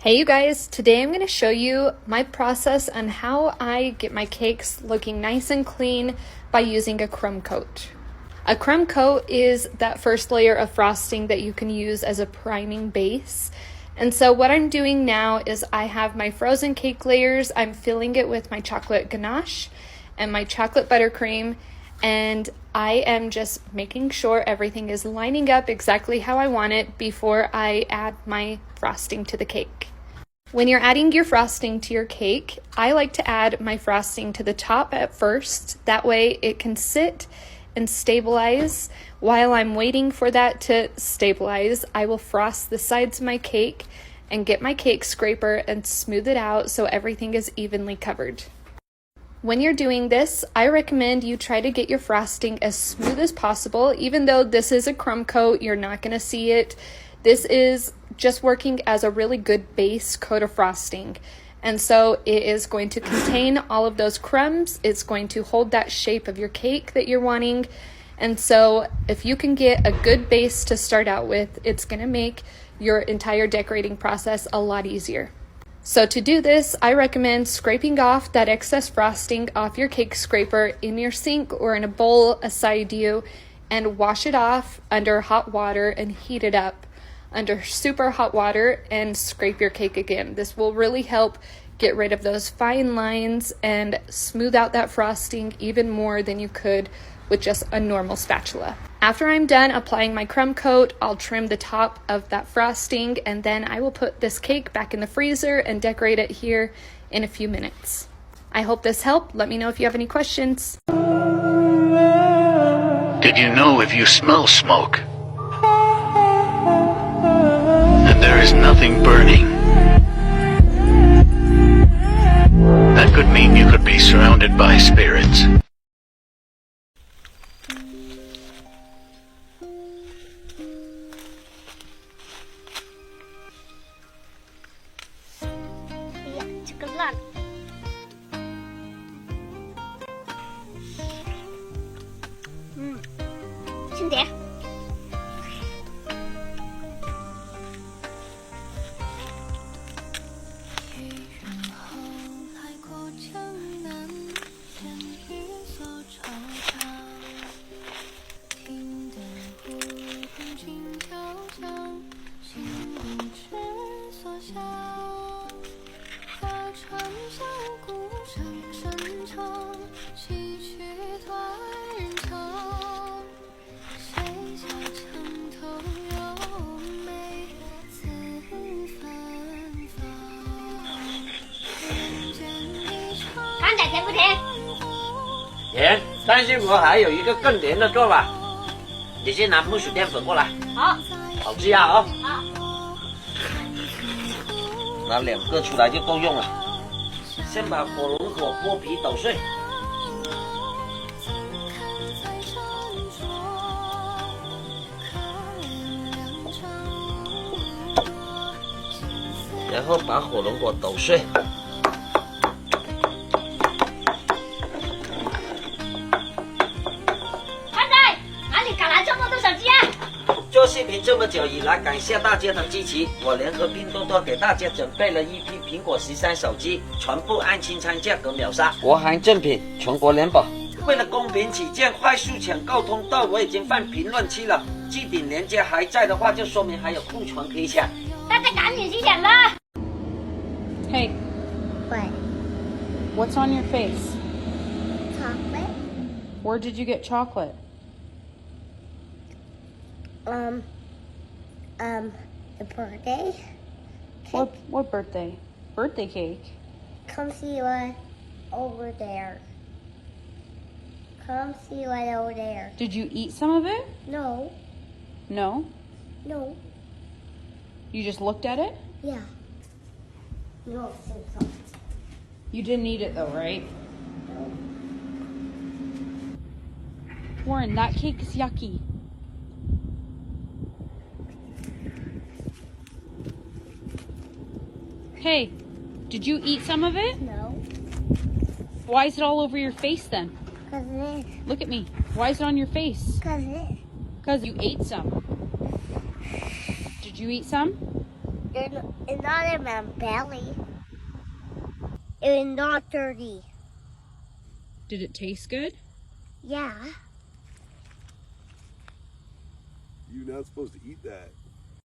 Hey you guys, today I'm going to show you my process on how I get my cakes looking nice and clean by using a crumb coat. A crumb coat is that first layer of frosting that you can use as a priming base. And so what I'm doing now is I have my frozen cake layers, I'm filling it with my chocolate ganache and my chocolate buttercream, and I am just making sure everything is lining up exactly how I want it before I add my frosting to the cake. When you're adding your frosting to your cake, I like to add my frosting to the top at first. That way it can sit and stabilize. While I'm waiting for that to stabilize, I will frost the sides of my cake and get my cake scraper and smooth it out so everything is evenly covered. When you're doing this, I recommend you try to get your frosting as smooth as possible. Even though this is a crumb coat, you're not going to see it. This is just working as a really good base coat of frosting. And so it is going to contain all of those crumbs. It's going to hold that shape of your cake that you're wanting. And so if you can get a good base to start out with, it's going to make your entire decorating process a lot easier. So to do this, I recommend scraping off that excess frosting off your cake scraper in your sink or in a bowl aside you, and wash it off under hot water and heat it up under super hot water and scrape your cake again. This will really help get rid of those fine lines and smooth out that frosting even more than you could with just a normal spatula. After I'm done applying my crumb coat, I'll trim the top of that frosting, and then I will put this cake back in the freezer and decorate it here in a few minutes. I hope this helped. Let me know if you have any questions. Did you know if you smell smoke and there is nothing burning, that could mean you could be surrounded by spirits? Chocolate. Xinh đẹp. Ăn chả甜不甜？甜，但是我还有一个更甜的做法，你先拿木薯淀粉过来。好，好吃呀啊！好。拿2个出来就够用了。先把火龙果剥皮捣碎，然后把火龙果捣碎。做视频这么久以来，感谢大家的支持。我联合拼多多给大家准备了一批苹果13手机，全部按清仓价格秒杀，国行正品，全国联保。为了公平起见，快速抢购通道我已经放评论区了，置顶链接还在的话，就说明还有库存可以抢。大家赶紧去抢啦！ Hey, What? what's on your face? Chocolate? Where did you get chocolate? The birthday. What birthday? Birthday cake? Come see what over there. Come see what over there. Did you eat some of it? No. No? No. You just looked at it? Yeah. No. So. You didn't eat it though, right? Warren, that cake is yucky. Hey, did you eat some of it? No. Why is it all over your face then? Cause this. Look at me. Why is it on your face? Cause this. Because you ate some. Did you eat some? It's not in my belly. It's not dirty. Did it taste good? Yeah. You're not supposed to eat that.